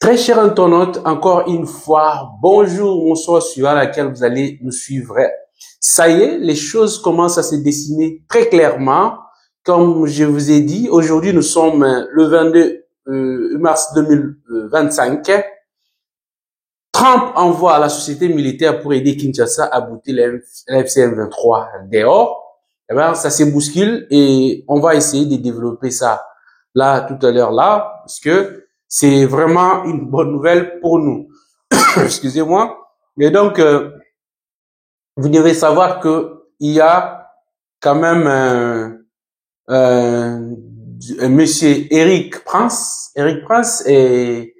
Très cher internaute, encore une fois, bonjour, bonsoir sur laquelle vous allez nous suivre. Ça y est, les choses commencent à se dessiner très clairement. Comme je vous ai dit, aujourd'hui nous sommes le 22 mars 2025. Trump envoie à la société militaire pour aider Kinshasa à bouter l'FCM 23 dehors. Eh bien, ça se bouscule et on va essayer de développer ça là, tout à l'heure là, parce que c'est vraiment une bonne nouvelle pour nous. Excusez-moi. Mais donc, vous devez savoir que il y a quand même un monsieur Eric Prince. Eric Prince est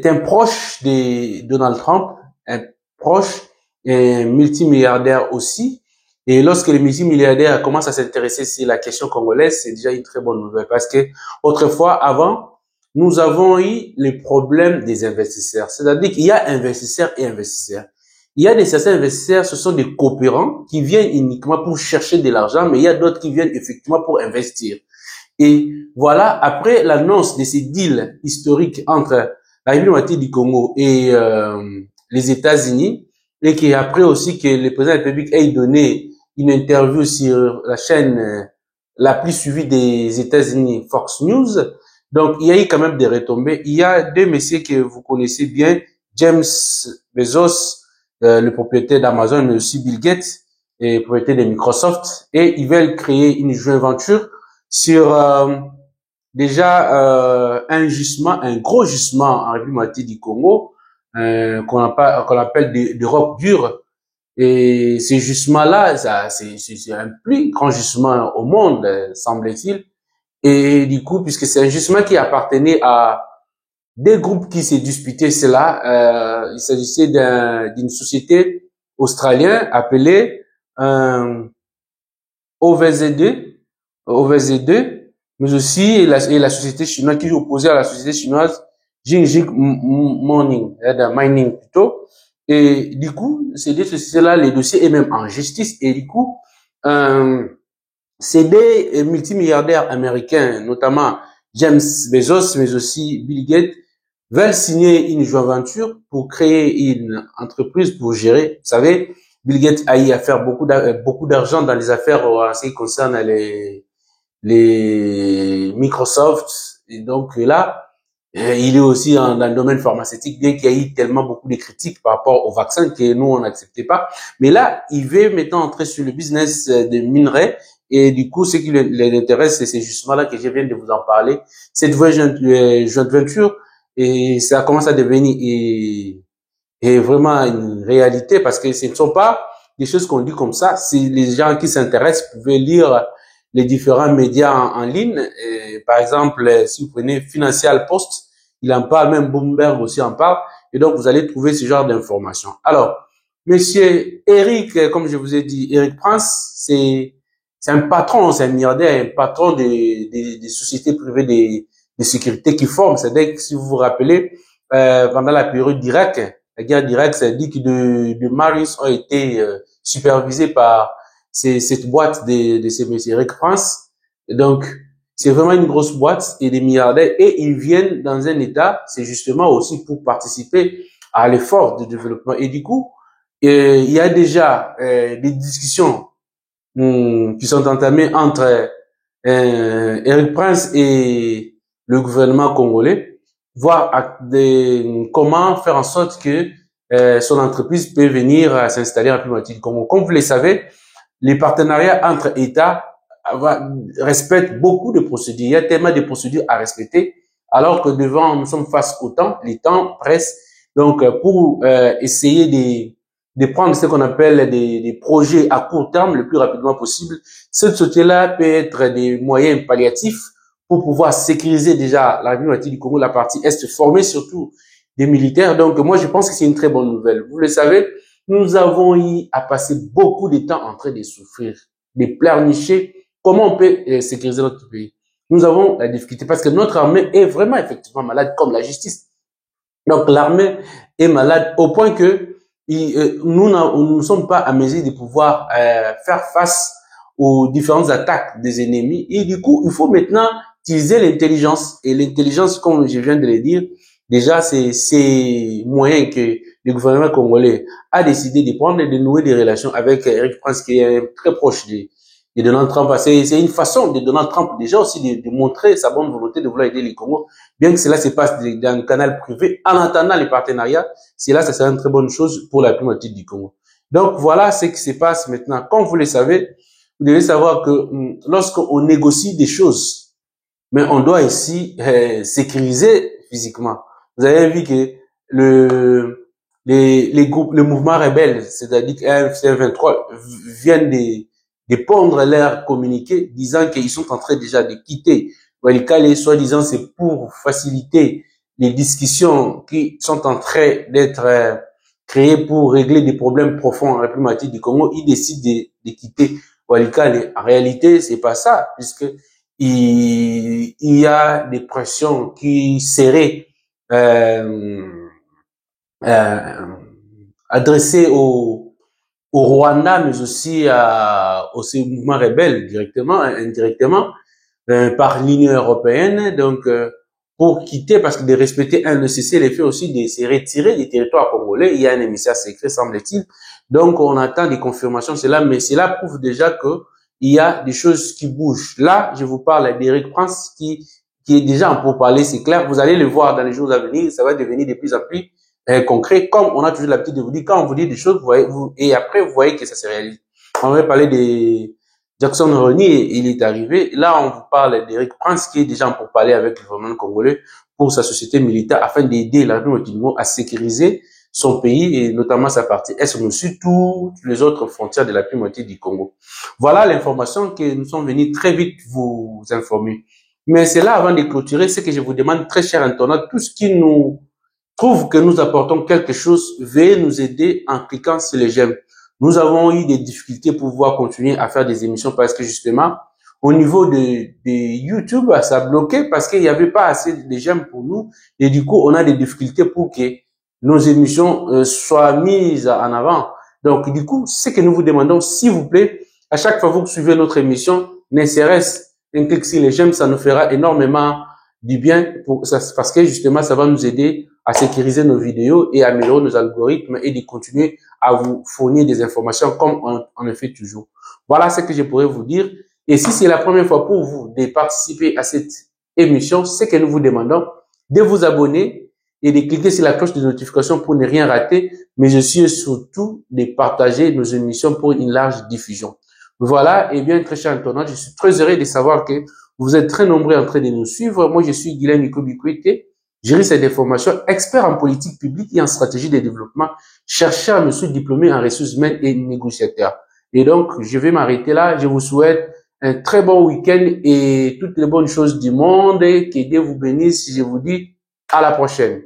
un proche de Donald Trump, un proche et multimilliardaire aussi. Et lorsque les multimilliardaires commencent à s'intéresser sur la question congolaise, c'est déjà une très bonne nouvelle parce que autrefois, avant, nous avons eu les problèmes des investisseurs. C'est-à-dire qu'il y a investisseurs et investisseurs. Il y a certains investisseurs, ce sont des coopérants qui viennent uniquement pour chercher de l'argent, mais il y a d'autres qui viennent effectivement pour investir. Et voilà, après l'annonce de ces deals historiques entre la République du Congo et les États-Unis, et qui après aussi que le président de la République ait donné une interview sur la chaîne la plus suivie des États-Unis, Fox News. Donc, il y a eu quand même des retombées. Il y a deux messieurs que vous connaissez bien, James Bezos, le propriétaire d'Amazon, mais aussi Bill Gates, et propriétaire de Microsoft, et ils veulent créer une joint venture sur déjà un gisement, un gros gisement en République du Congo, qu'on appelle de rock dur. Et ces gisements-là, c'est un plus grand gisement au monde, semble-t-il. Et du coup, puisque c'est un gisement qui appartenait à des groupes qui s'est disputé cela, il s'agissait d'une société australienne appelée OVZ2, mais aussi la société chinoise qui est opposée à la société chinoise Jingjing Mining plutôt. Et du coup, ces deux sociétés-là, les dossiers est même en justice. Et du coup, c'est des multimilliardaires américains, notamment James Bezos, mais aussi Bill Gates, veulent signer une joint venture pour créer une entreprise pour gérer. Vous savez, Bill Gates a eu à faire beaucoup d'argent dans les affaires en ce qui concerne les Microsoft. Et donc là, il est aussi dans le domaine pharmaceutique, bien qu'il y ait eu tellement beaucoup de critiques par rapport au vaccin que nous, on n'acceptait pas. Mais là, il veut maintenant entrer sur le business des minerais. Et du coup, ce qui l'intéresse, c'est justement là que je viens de vous en parler. Cette joint venture, et ça commence à devenir et vraiment une réalité parce que ce ne sont pas des choses qu'on dit comme ça. Si les gens qui s'intéressent pouvaient lire les différents médias en ligne, et par exemple, si vous prenez Financial Post, il en parle, même Bloomberg aussi en parle, et donc vous allez trouver ce genre d'informations. Alors, monsieur Eric, comme je vous ai dit, Eric Prince, c'est un patron, c'est un milliardaire, un patron des sociétés privées de sécurité qui forment. C'est-à-dire que si vous vous rappelez, pendant la période d'Irak, la guerre d'Irak, ça dit que de Marines ont été supervisés par cette boîte de ces messieurs Eric France. Et donc, c'est vraiment une grosse boîte et des milliardaires. Et ils viennent dans un État, c'est justement aussi pour participer à l'effort de développement. Et du coup, il y a déjà des discussions qui sont entamées entre Eric Prince et le gouvernement congolais, voir comment faire en sorte que son entreprise peut venir s'installer en République du Congo. Comme vous le savez, les partenariats entre États respectent beaucoup de procédures. Il y a tellement de procédures à respecter, alors que devant, nous sommes face au temps, les temps pressent. Donc, pour essayer de prendre ce qu'on appelle des projets à court terme le plus rapidement possible, cette société-là peut être des moyens palliatifs pour pouvoir sécuriser déjà la République du Congo, la partie Est, former surtout des militaires. Donc, moi, je pense que c'est une très bonne nouvelle. Vous le savez, nous avons eu à passer beaucoup de temps en train de souffrir, de pleurnicher. Comment on peut sécuriser notre pays? Nous avons la difficulté parce que notre armée est vraiment effectivement malade, comme la justice. Donc, l'armée est malade au point que nous ne sommes pas à mesure de pouvoir faire face aux différentes attaques des ennemis. Et du coup, il faut maintenant utiliser l'intelligence. Et l'intelligence, comme je viens de le dire, Déjà, c'est ces moyens que le gouvernement congolais a décidé de prendre et de nouer des relations avec Eric Prince, qui est très proche de Donald Trump. C'est une façon de Donald Trump déjà aussi de montrer sa bonne volonté de vouloir aider les Congo, bien que cela se passe dans le canal privé. En attendant les partenariats, c'est là, ça serait une très bonne chose pour la primature du Congo. Donc voilà ce qui se passe maintenant. Comme vous le savez, vous devez savoir que lorsqu'on négocie des choses, mais on doit ici sécuriser physiquement. Vous avez vu que les groupes, le mouvement rebelle, c'est-à-dire AFC23, viennent de pondre leur communiqué disant qu'ils sont en train déjà de quitter Walikale, soi-disant c'est pour faciliter les discussions qui sont en train d'être créées pour régler des problèmes profonds en République du Congo. Ils décident de quitter Walikale. En réalité, c'est pas ça, puisque il y a des pressions qui seraient adressées au Rwanda, mais aussi au mouvement rebelle directement, indirectement, par l'Union européenne. Donc, pour quitter, parce que de respecter le cessez-le-feu aussi, de se retirer du territoire congolais, il y a un émissaire secret, semble-t-il. Donc, on attend des confirmations, mais cela prouve déjà que il y a des choses qui bougent. Là, je vous parle d'Eric Prince qui est déjà en pourparlers, c'est clair. Vous allez le voir dans les jours à venir, ça va devenir de plus en plus concret. Comme on a toujours l'habitude de vous dire, quand on vous dit des choses, vous voyez, et après, vous voyez que ça se réalise. On va parler de Jackson Roni, il est arrivé. Là, on vous parle d'Eric Prince qui est déjà en pourparlers avec le gouvernement congolais pour sa société militaire afin d'aider la République du Congo à sécuriser son pays et notamment sa partie est mais aussi toutes les autres frontières de la primauté du Congo. Voilà l'information que nous sommes venus très vite vous informer. Mais c'est là, avant de clôturer, ce que je vous demande, très cher internaute, tout ce qui nous trouve que nous apportons quelque chose, veuillez nous aider en cliquant sur les j'aime. Nous avons eu des difficultés pour pouvoir continuer à faire des émissions parce que justement, au niveau de YouTube, ça a bloqué parce qu'il n'y avait pas assez de j'aime pour nous et du coup, on a des difficultés pour que nos émissions soient mises en avant. Donc, du coup, ce que nous vous demandons, s'il vous plaît, à chaque fois que vous suivez notre émission, ne serait-ce un clic sur les j'aime, ça nous fera énormément du bien parce que justement, ça va nous aider à sécuriser nos vidéos et améliorer nos algorithmes et de continuer à vous fournir des informations comme on le fait toujours. Voilà ce que je pourrais vous dire. Et si c'est la première fois pour vous de participer à cette émission, ce que nous vous demandons, de vous abonner et de cliquer sur la cloche de notification pour ne rien rater, mais aussi surtout de partager nos émissions pour une large diffusion. Voilà, et bien très cher internaute, je suis très heureux de savoir que vous êtes très nombreux en train de nous suivre. Moi, je suis Guilhem Ikobikwete, juriste et formation, expert en politique publique et en stratégie de développement, chercheur, monsieur diplômé en ressources humaines et négociateur. Et donc, je vais m'arrêter là. Je vous souhaite un très bon week-end et toutes les bonnes choses du monde. Que Dieu vous bénisse. Je vous dis à la prochaine.